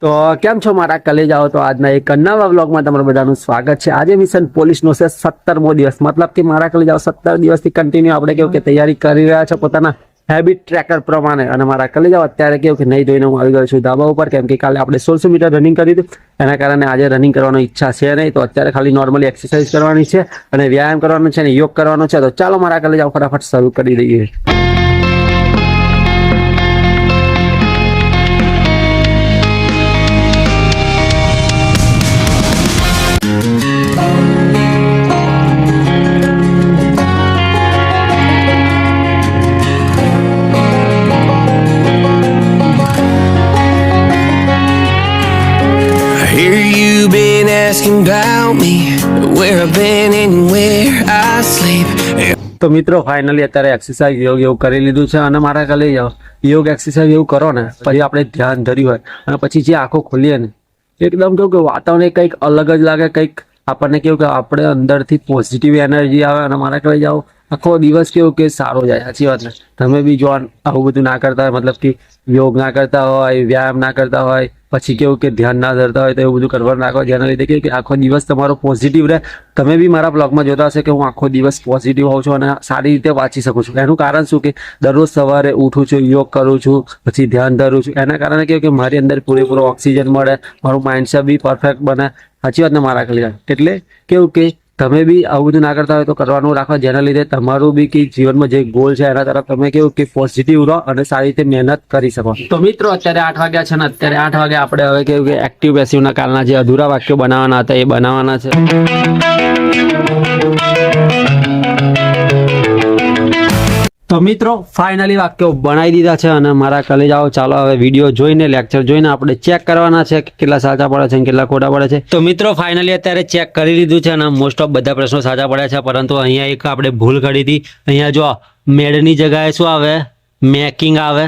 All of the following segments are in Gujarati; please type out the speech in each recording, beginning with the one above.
તો કેમ છો મારા કલેજાઓ? તો આજના એક નવા વ્લોગમાં તમારું બધાનું સ્વાગત છે। આજે મિશન પોલીસનો છે 17મો દિવસ, મતલબ કે મારા કલેજાઓ 17 દિવસથી કન્ટિન્યુ આપણે કેવું કે તૈયારી કરી રહ્યા છે પોતાના હેબિટ ટ્રેકર પ્રમાણે। અને મારા કલેજાઓ અત્યારે કેવું કે નહીં ધોઈને હું આવી ગયો છું ધાબા ઉપર, કેમ કે કાલે આપણે 1600 મીટર રનિંગ કરી હતું, એના કારણે આજે રનિંગ કરવાની ઈચ્છા છે નહીં। તો અત્યારે ખાલી નોર્મલી એક્સરસાઇઝ કરવાની છે અને વ્યાયામ કરવાનો છે અને યોગ કરવાનો છે। તો ચાલો મારા કલેજાઓ ફટાફટ શરૂ કરી દઈએ। Hear you been asking about me, where I've been and where I sleep. તો મિત્રો ફાઇનલી અત્યારે એક્સરસાઇઝ યોગ એવું કરી લીધું છે અને મારા કાલે યોગ એક્સરસાઇઝ એવું કરો ને પછી આપણે ધ્યાન ધર્યું હોય અને પછી જે આંખો ખોલીએ ને એકદમ કેવું કે વાતાવરણ કંઈક અલગ જ લાગે, કંઈક આપણને કેવું કે આપણે અંદરથી પોઝિટિવ એનર્જી આવે અને મારા કાલે જાઓ આખો દિવસ કેવું કે સારો જાય। સાચી વાત ને? તમે બી જો આવું બધું ના કરતા હોય, મતલબ કે યોગ ના કરતા હોય, વ્યાયામ ના કરતા હોય, પછી કેવું કે ધ્યાન ના ધરતા હોય તો એવું બધું કરવાનું રાખો, જેના લીધે કે આખો દિવસ તમારો પોઝિટિવ રહે। તમે બી મારા બ્લોગમાં જોતા હશે કે હું આખો દિવસ પોઝિટિવ હોઉં છું અને સારી રીતે વાંચી શકું છું। એનું કારણ શું કે દરરોજ સવારે ઉઠું છું, યોગ કરું છું, પછી ધ્યાન ધરું છું, એના કારણે કેવું કે મારી અંદર પૂરેપૂરો ઓક્સિજન મળે, મારું માઇન્ડસેટ બી પરફેક્ટ બને। સાચી વાત ને મારા કલ્યાણ? એટલે કેવું કે તમે બી આવું બધું ના કરતા હોય તો કરવાનું રાખો, જેના લીધે તમારું બી કે જીવનમાં જે ગોલ છે એના તરફ તમે કેવું કે પોઝિટિવ રહો અને સારી રીતે મહેનત કરી શકો। તો મિત્રો અત્યારે 8 વાગ્યા છે ને અત્યારે 8 વાગે આપણે હવે કેવું કે એક્ટિવ પેસિવના કાલના જે અધૂરા વાક્યો બનાવવાના હતા એ બનાવવાના છે। તો મિત્રો ફાઇનલી વાક્યો બનાવી દીધા છે અને મારા કલેજાઓ ચાલો હવે વિડીયો જોઈને લેક્ચર જોઈને આપણે ચેક કરવાના છે કે કેટલા સાચા પડે છે અને કેટલા ખોટા પડે છે। તો મિત્રો ફાઇનલી અત્યારે ચેક કરી લીધું છે અને મોસ્ટ ઓફ બધા પ્રશ્નો સાચા પડ્યા છે, પરંતુ અહીંયા એક આપણે ભૂલ કરી હતી। અહીંયા જો મેડની જગ્યાએ શું આવે? મેકિંગ આવે।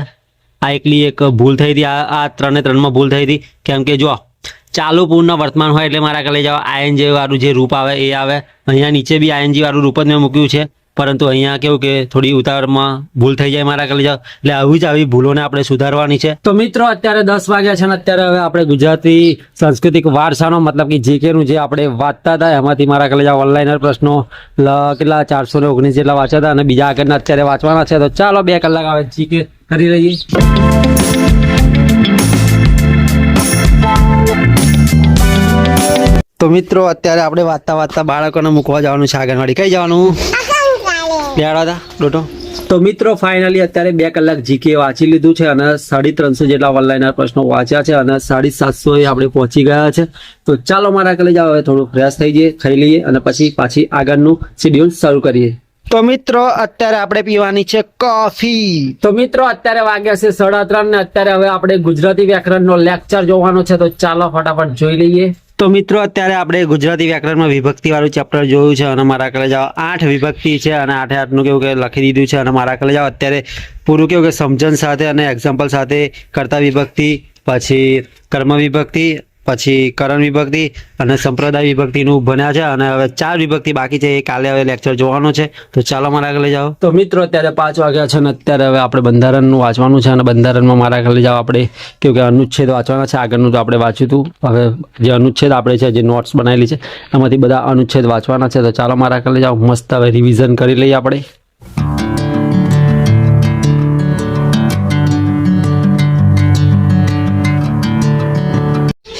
આ એકલી એક ભૂલ થઈ હતી, આ 3 ને 3માં ભૂલ થઈ હતી, કેમ કે જો ચાલુ પૂર્ણ વર્તમાન હોય એટલે મારા કલેજાઓ આઈએનજી વાળું જે રૂપ આવે એ આવે। અહીંયા નીચે બી આઈએનજી વાળું રૂપ જ મેં મૂક્યું છે, પરંતુ અહીંયા કેવું કે થોડી ઉતાવળમાં ભૂલ થઈ જાય મારા કલેજાઓ, એટલે આવી ભૂલોને આપણે સુધારવાની છે। તો મિત્રો અત્યારે 10 વાગ્યા છે ને અત્યારે હવે આપણે ગુજરાતી સાંસ્કૃતિક વારસાનો મતલબ કે જીકેનું જે આપણે વાંચતા હતા એમાંથી મારા કલેજાઓ ઓનલાઈનર પ્રશ્નો કેટલા 419 જેટલા વાંચ્યા હતા અને બીજા આગળના અત્યારે વાંચવાના છે। તો ચાલો 2 કલાક આવે જીકે કરી લઈએ। તો મિત્રો અત્યારે આપણે વાંચતા બાળકોને મૂકવા જવાનું છે આંગણવાડી। કઈ જવાનું? ડોટો। તો મિત્રો ફાઇનલી અત્યારે 2 કલાક જીકે વાંચી લીધું છે અને 350 જેટલા ઓનલાઈન પ્રશ્નો વાંચ્યા છે અને 750 આપણે પહોંચી ગયા છે। તો ચાલો મારા કલેજાઓ હવે થોડું ફ્રેશ થઈ જઈએ, ખાઈ લઈએ અને પછી પાછી આગળનું શેડ્યુલ શરૂ કરીએ। તો મિત્રો અત્યારે આપણે પીવાની છે કોફી। તો મિત્રો અત્યારે વાગ્યા છે 3:30 ને અત્યારે હવે આપણે ગુજરાતી વ્યાકરણનો લેક્ચર જોવાનો છે। તો ચાલો ફટાફટ જોઈ લઈએ। તો મિત્રો અત્યારે આપણે ગુજરાતી વ્યાકરણમાં વિભક્તિ વાળું ચેપ્ટર જોયું છે અને મારા કલેજાઓ 8 વિભક્તિ છે અને 8 નું કેવું કે લખી દીધું છે અને મારા કલેજાઓ અત્યારે પૂરું કેવું કે સમજણ સાથે અને એક્ઝામ્પલ સાથે કર્તા વિભક્તિ, પછી કર્મ વિભક્તિ, પછી કરણ વિભક્તિ અને સંપ્રદાય વિભક્તિનું ભણ્યા છે અને હવે 4 વિભક્તિ બાકી છે, એ કાલે હવે લેક્ચર જોવાનો છે। તો ચાલો મારા કલે જાઓ। તો મિત્રો અત્યારે 5 વાગ્યા છે અને અત્યારે હવે આપણે બંધારણનું વાંચવાનું છે અને બંધારણમાં મારા કલે જાઓ આપણે કેવું કે અનુચ્છેદ વાંચવાના છે। આગળનું તો આપણે વાંચ્યું હતું, હવે જે અનુચ્છેદ આપણે છે જે નોટ્સ બનાવેલી છે એમાંથી બધા અનુચ્છેદ વાંચવાના છે। તો ચાલો મારા કલે જાઓ મસ્ત હવે રિવિઝન કરી લઈએ આપણે।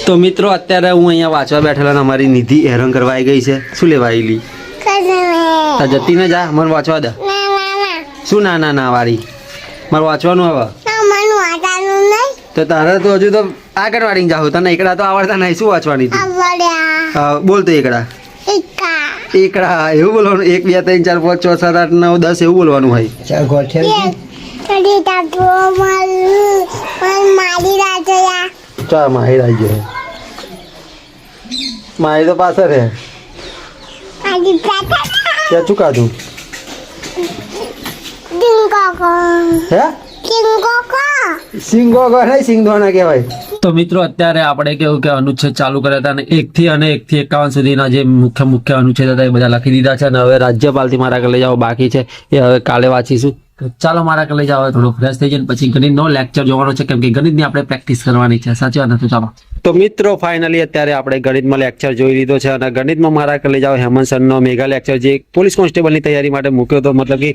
તો મિત્રો અત્યારે હું અહીંયા વાંચવા બેઠેલા અને અમારી નિધિ હેરાન કરવા આવી ગઈ છે। શું લેવા આવેલી? જતી ને જા, મને વાંચવા દે। શું ના વાળી? મારે વાંચવાનું હવે તો તારે તો હજુ તો આંગણવાડી જાવ, તને એકડા તો આવડતા નહીં, શું વાંચવાની? બોલ તો એકડા એવું બોલવાનું? 1 2 3 4 5 6 7 8 9 10 એવું બોલવાનું હોય। ચાલ માહિર આવી ગયો, માહિર તો પાછળ હે ત્યાં ચુકાતું હે સિંગો નહીં સિંગધોના કહેવાય। તો મિત્રો અત્યારે આપણે કેવું કે અનુચ્છેદ ચાલુ કર્યા હતા અને 1 થી 51 સુધીના જે મુખ્ય અનુચ્છેદ હતા એ બધા લખી દીધા છે અને હવે રાજ્યપાલથી મારા કલે જાઓ બાકી છે, એ હવે કાલે વાંચીશું। તો ચાલો મારા કલેજ આવે થોડું ફ્રેશ થઈ જાય ને પછી ગણિતનો લેક્ચર જોવાનો છે, કેમ કે ગણિતની આપણે પ્રેક્ટિસ કરવાની છે. સાચી વાત નથી? ચાલો તો મિત્રો ફાઇનલી અત્યારે આપણે ગણિતમાં લેક્ચર જોઈ લીધો છે અને ગણિતમાં મારા કલેજ આવે હેમંત સરનો મેગા લેક્ચર જે પોલીસ કોન્સ્ટેબલની તૈયારી માટે મૂક્યો હતો, મતલબ કે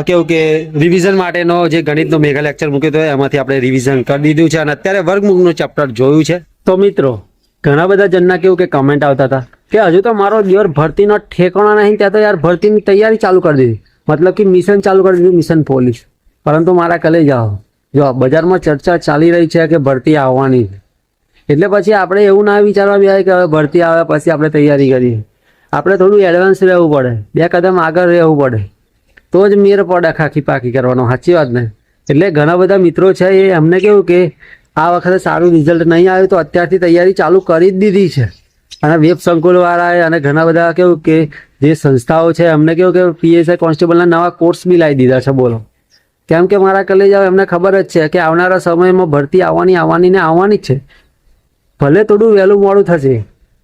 કેવું કે રિવિઝન માટેનો જે ગણિતનો મેગા લેક્ચર મૂક્યો હતો એમાંથી આપણે રિવિઝન કરી દીધું છે અને અત્યારે વર્ગમૂળનું ચેપ્ટર જોયું છે. તો મિત્રો ઘણા બધા જણના કેવું કે કમેન્ટ આવતા હતા કે હજુ તો મારો દિયર ભરતીનો ઠેકાણો નહીં, ત્યાં તો યાર ભરતીની તૈયારી ચાલુ કરી દીધી, મતલબ કે મિશન ચાલુ કરી દીધું, મિશન પોલીસ. પરંતુ મારા કલેજ આવો જો બજારમાં ચર્ચા ચાલી રહી છે કે ભરતી આવવાની છે, એટલે પછી આપણે એવું ના વિચારવા બેહાય કે હવે ભરતી આવે પછી આપણે તૈયારી કરીએ. આપણે થોડું એડવાન્સ રહેવું પડે, 2 કદમ આગળ રહેવું પડે, તો જ મેર પડે ખાખી પાકી કરવાનો. સાચી વાત ને? એટલે ઘણા બધા મિત્રો છે એ અમને કેવું કે આ વખતે સારું રિઝલ્ટ નહીં આવ્યું તો અત્યારથી તૈયારી ચાલુ કરી જ દીધી છે. અને વેબ સંકુલવાળાએ અને ઘણા બધા કેવું કે જે સંસ્થાઓ છે એમને કેવું કે પીએસઆઈ કોન્સ્ટેબલના નવા કોર્સ બી લાવી દીધા છે. બોલો, કેમ કે મારા કલેજ એમને ખબર જ છે કે આવનારા સમયમાં ભરતી આવવાની ને આવવાની જ છે. ભલે થોડું વહેલું મોડું થશે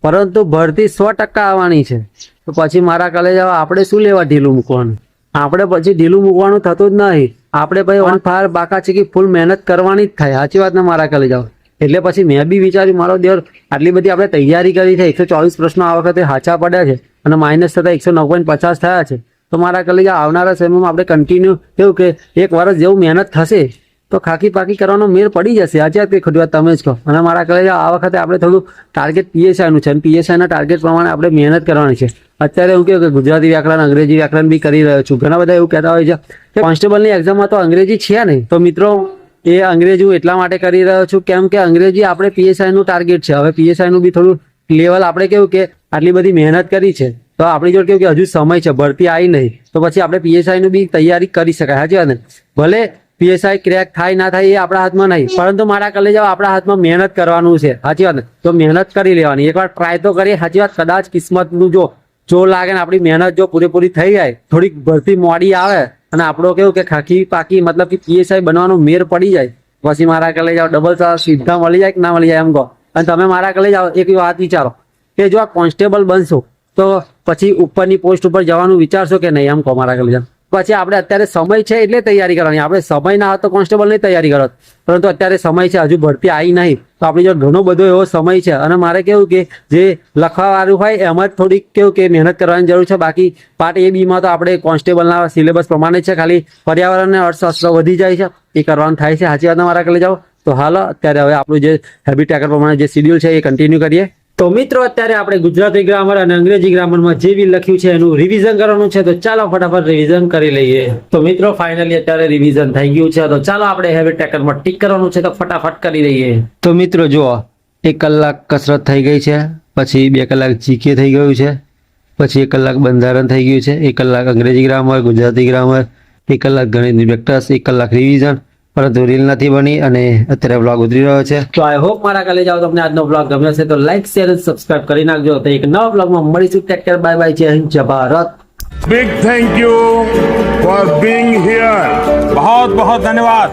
પરંતુ ભરતી 100% આવવાની છે. તો પછી મારા કલેજ આપણે શું લેવા ઢીલું મૂકવાનું? આપણે પછી ઢીલું મૂકવાનું થતું જ નહીં. આપણે ભાઈ ઓન ફાયર બાકા છે કે ફૂલ મહેનત કરવાની જ થાય. સાચી વાત ને મારા કલેજ? એટલે પછી મેં બી વિચાર્યું મારો દેવર આટલી બધી આપણે તૈયારી કરી છે, 124 પ્રશ્નો આ વખતે સાચા પડ્યા છે અને માઇનસ થતા 109.50 થયા છે. તો મારા કલેજ આવનારા સમયમાં આપણે કન્ટિન્યુ કેવું કે 1 વર્ષ જેવું મહેનત થશે તો ખાકી પાકી કરવાનો મેર પડી જશે. આજે તે ખોટી વાત તમે જ કહો. અને મારા કલેજ આ વખતે આપણે થોડું ટાર્ગેટ પીએસઆઈનું છે અને પીએસઆઈના ટાર્ગેટ પ્રમાણે આપણે મહેનત કરવાની છે. અત્યારે હું કહું કે ગુજરાતી વ્યાકરણ, અંગ્રેજી વ્યાકરણ બી કરી રહ્યો છું. ઘણા બધા એવું કહેતા હોય છે કે કોન્સ્ટેબલની એક્ઝામમાં તો અંગ્રેજી છે નહીં. તો મિત્રો એ અંગ્રેજી હું એટલા માટે કરી રહ્યો છું કેમ કે અંગ્રેજી આપણે પીએસઆઈનું ટાર્ગેટ છે. હવે પીએસઆઈનું બી થોડું લેવલ આપણે કેવું કે આટલી બધી મહેનત કરી છે તો આપણી જોડે કેવું કે હજુ સમય છે, ભરતી આવી નહીં, તો પછી આપણે પીએસઆઈનું બી તૈયારી કરી શકાય. સાચી વાત ને? ભલે પીએસઆઈ ક્રેક થાય ના થાય એ આપણા હાથમાં નહીં, પરંતુ મારા કલેજ આપણા હાથમાં મહેનત કરવાનું છે. સાચી વાત ને? તો મહેનત કરી લેવાની, એકવાર ટ્રાય તો કરીએ. સાચી વાત? કદાચ કિસ્મતનું જો લાગે ને આપણી મહેનત જો પૂરેપૂરી થઈ જાય, થોડીક ભરતી મોડી આવે અને આપણો કેવું કે ખાખી પાકી મતલબ કે પીએસઆઈ બનવાનો મેર પડી જાય, પછી મારા કલેજ ડબલ ચાન્સ સીધા મળી જાય કે ના મળી જાય એમ કહો. અને તમે મારા કલેજ એક વાત વિચારો કે જો આ કોન્સ્ટેબલ બનશો તો પછી ઉપરની પોસ્ટ ઉપર જવાનું વિચારશો કે નહીં? એમ કહો મારા કલેજ. પછી આપણે અત્યારે સમય છે એટલે તૈયારી કરવાની. આપણે સમય ના હોત તો કોન્સ્ટેબલની તૈયારી કરત, પરંતુ અત્યારે સમય છે, હજુ ભરતી આવી નહીં, તો આપણી જોડે ઘણો બધો એવો સમય છે. અને મારે કેવું કે જે લખવાવાળું હોય એમાં જ થોડીક કેવું કે મહેનત કરવાની જરૂર છે. બાકી પાર્ટ A બીમાં તો આપણે કોન્સ્ટેબલના સિલેબસ પ્રમાણે છે, ખાલી પર્યાવરણ અને અર્થશાસ્ત્ર વધી જાય છે, એ કરવાનું થાય છે. સાચી વાત મારા કલેજ? જાઓ તો હાલો અત્યારે હવે આપણું જે હેબિટ ટ્રેકર પ્રમાણે જે શેડ્યુલ છે એ કન્ટિન્યુ કરીએ. તો મિત્રો અત્યારે આપણે ગુજરાતી ગ્રામર અને અંગ્રેજી ગ્રામરમાં જે બી લખ્યું છે એનું રિવિઝન કરવાનું છે, તો ચાલો ફટાફટ રિવિઝન કરી લઈએ. તો મિત્રો ફાઇનલી અત્યારે રિવિઝન થઈ ગયું છે, તો ચાલો આપણે હેબિટ ટ્રેકરમાં ટિક કરવાનું છે, તો ફટાફટ કરી લઈએ. તો મિત્રો જુઓ 1 કલાક કસરત થઈ ગઈ છે, પછી 2 કલાક જીકે થઈ ગયું છે, પછી 1 કલાક બંધારણ થઈ ગયું છે, 1 કલાક અંગ્રેજી ગ્રામર, ગુજરાતી ગ્રામર, 1 કલાક ગણિતની પ્રેક્ટિસ, 1 કલાક રિવિઝન, પરંતુ રીલ નથી બની અને અત્યારે વ્લોગ ઉતરી રહ્યો છે. તો આઈ હોપ મારા કલેજ આવો તમને આજનો વ્લોગ ગમ્યો છે, તો લાઈક શેર અને સબસ્ક્રાઇબ કરી નાખજો. તો એક નવા વ્લોગમાં મળીશું. ટેક કેર, બાય બાય, જય હિન્દ, જય Bharat. Big thank you for being here. बहुत बहुत धन्यवाद.